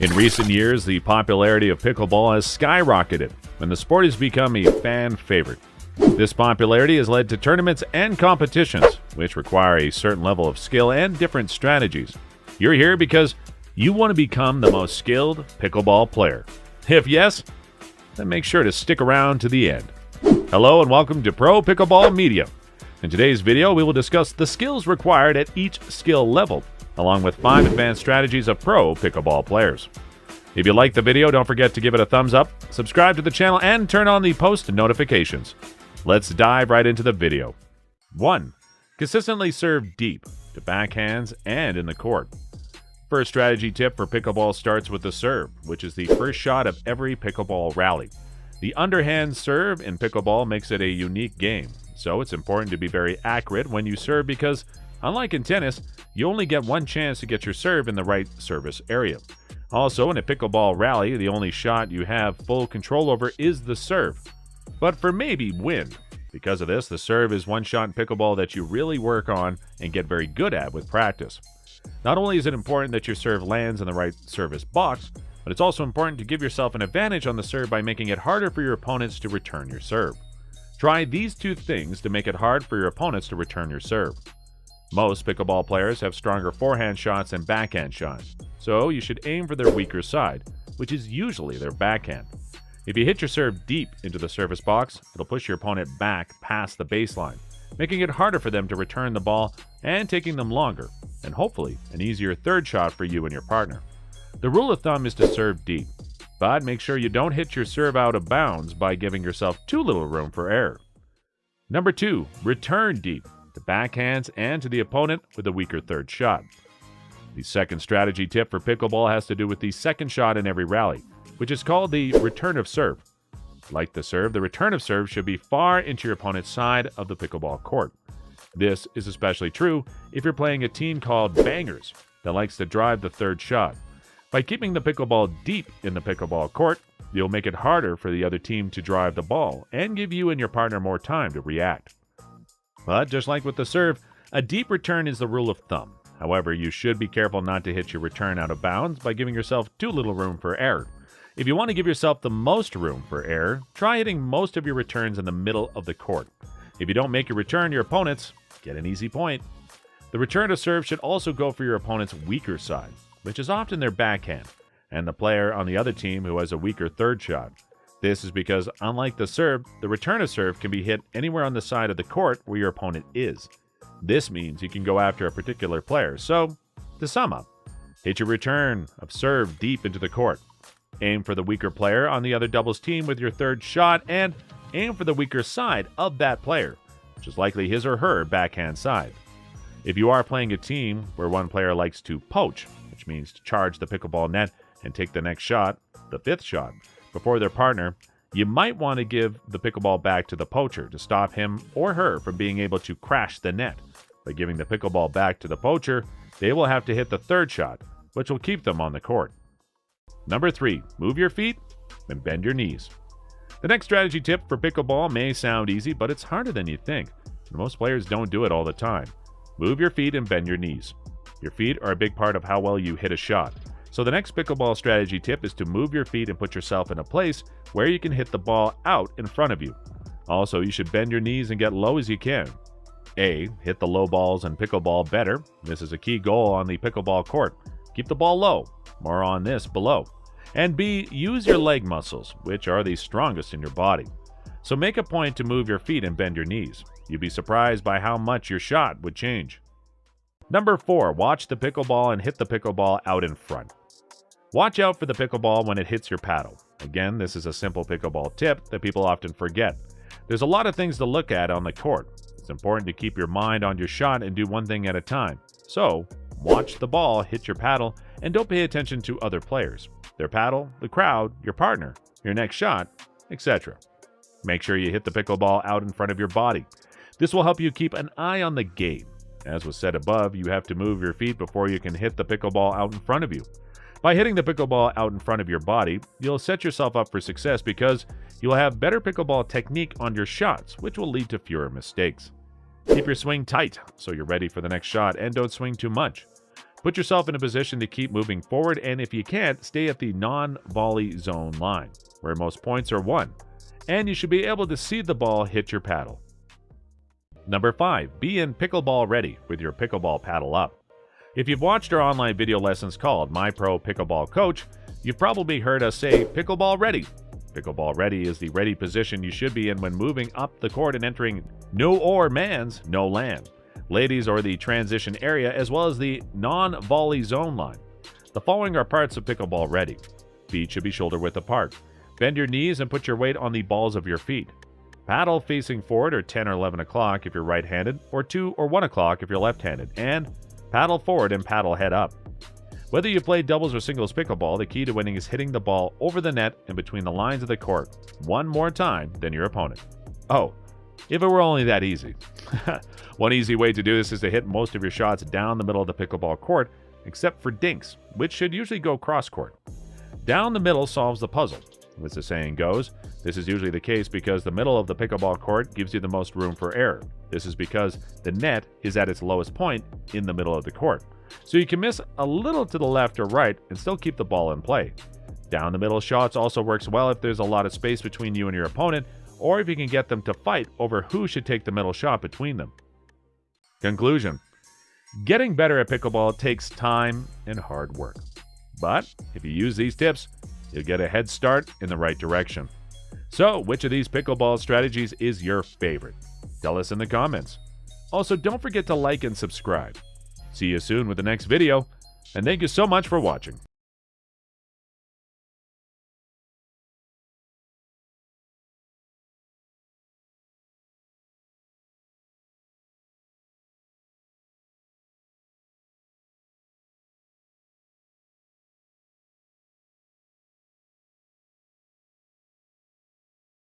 In recent years, the popularity of pickleball has skyrocketed, and the sport has become a fan favorite. This popularity has led to tournaments and competitions, which require a certain level of skill and different strategies. You're here because you want to become the most skilled pickleball player. If yes, then make sure to stick around to the end. Hello and welcome to Pro Pickleball Media. In today's video, we will discuss the skills required at each skill level, along with 5 advanced strategies of pro pickleball players. If you like the video, don't forget to give it a thumbs up, subscribe to the channel, and turn on the post notifications. Let's dive right into the video. 1. Consistently serve deep, to backhands and in the court. First strategy tip for pickleball starts with the serve, which is the first shot of every pickleball rally. The underhand serve in pickleball makes it a unique game, so it's important to be very accurate when you serve because, unlike in tennis, you only get one chance to get your serve in the right service area. Also, in a pickleball rally, the only shot you have full control over is the serve. But for maybe win. Because of this, the serve is one shot in pickleball that you really work on and get very good at with practice. Not only is it important that your serve lands in the right service box, but it's also important to give yourself an advantage on the serve by making it harder for your opponents to return your serve. Try these 2 things to make it hard for your opponents to return your serve. Most pickleball players have stronger forehand shots than backhand shots, so you should aim for their weaker side, which is usually their backhand. If you hit your serve deep into the service box, it'll push your opponent back past the baseline, making it harder for them to return the ball and taking them longer, and hopefully an easier third shot for you and your partner. The rule of thumb is to serve deep, but make sure you don't hit your serve out of bounds by giving yourself too little room for error. Number 2, return deep, to backhands and to the opponent with a weaker third shot. The second strategy tip for pickleball has to do with the second shot in every rally, which is called the return of serve. Like the serve, the return of serve should be far into your opponent's side of the pickleball court. This is especially true if you're playing a team called Bangers that likes to drive the third shot. By keeping the pickleball deep in the pickleball court, you'll make it harder for the other team to drive the ball and give you and your partner more time to react. But just like with the serve, a deep return is the rule of thumb. However, you should be careful not to hit your return out of bounds by giving yourself too little room for error. If you want to give yourself the most room for error, try hitting most of your returns in the middle of the court. If you don't make your return, your opponents get an easy point. The return to serve should also go for your opponent's weaker side, which is often their backhand, and the player on the other team who has a weaker third shot. This is because, unlike the serve, the return of serve can be hit anywhere on the side of the court where your opponent is. This means you can go after a particular player. So, to sum up, hit your return of serve deep into the court. Aim for the weaker player on the other doubles team with your third shot, and aim for the weaker side of that player, which is likely his or her backhand side. If you are playing a team where one player likes to poach, which means to charge the pickleball net and take the next shot, the 5th shot, before their partner, you might want to give the pickleball back to the poacher to stop him or her from being able to crash the net. By giving the pickleball back to the poacher, they will have to hit the third shot, which will keep them on the court. Number 3, move your feet and bend your knees. The next strategy tip for pickleball may sound easy, but it's harder than you think. Most players don't do it all the time. Move your feet and bend your knees. Your feet are a big part of how well you hit a shot. So the next pickleball strategy tip is to move your feet and put yourself in a place where you can hit the ball out in front of you. Also, you should bend your knees and get low as you can. A. Hit the low balls in pickleball better. This is a key goal on the pickleball court. Keep the ball low. More on this below. And B. Use your leg muscles, which are the strongest in your body. So make a point to move your feet and bend your knees. You'd be surprised by how much your shot would change. Number 4. Watch the pickleball and hit the pickleball out in front. Watch out for the pickleball when it hits your paddle. Again, this is a simple pickleball tip that people often forget. There's a lot of things to look at on the court. It's important to keep your mind on your shot and do one thing at a time. So, watch the ball hit your paddle and don't pay attention to other players, their paddle, the crowd, your partner, your next shot, etc. Make sure you hit the pickleball out in front of your body. This will help you keep an eye on the game. As was said above, you have to move your feet before you can hit the pickleball out in front of you. By hitting the pickleball out in front of your body, you'll set yourself up for success because you'll have better pickleball technique on your shots, which will lead to fewer mistakes. Keep your swing tight so you're ready for the next shot and don't swing too much. Put yourself in a position to keep moving forward, and if you can't, stay at the non-volley zone line, where most points are won, and you should be able to see the ball hit your paddle. Number 5. Be in Pickleball Ready with your pickleball paddle up. If you've watched our online video lessons called My Pro Pickleball Coach, you've probably heard us say Pickleball Ready. Pickleball Ready is the ready position you should be in when moving up the court and entering no or man's no land, ladies or the transition area, as well as the non-volley zone line. The following are parts of Pickleball Ready. Feet should be shoulder width apart. Bend your knees and put your weight on the balls of your feet. Paddle facing forward or 10 or 11 o'clock if you're right-handed, or 2 or 1 o'clock if you're left-handed, and paddle forward and paddle head up. Whether you play doubles or singles pickleball, the key to winning is hitting the ball over the net and between the lines of the court one more time than your opponent. Oh, if it were only that easy. One easy way to do this is to hit most of your shots down the middle of the pickleball court, except for dinks, which should usually go cross-court. Down the middle solves the puzzle. As the saying goes, this is usually the case because the middle of the pickleball court gives you the most room for error. This is because the net is at its lowest point in the middle of the court. So you can miss a little to the left or right and still keep the ball in play. Down the middle shots also works well if there's a lot of space between you and your opponent, or if you can get them to fight over who should take the middle shot between them. Conclusion: getting better at pickleball takes time and hard work. But if you use these tips, you'll get a head start in the right direction. So, which of these pickleball strategies is your favorite? Tell us in the comments. Also, don't forget to like and subscribe. See you soon with the next video, and thank you so much for watching.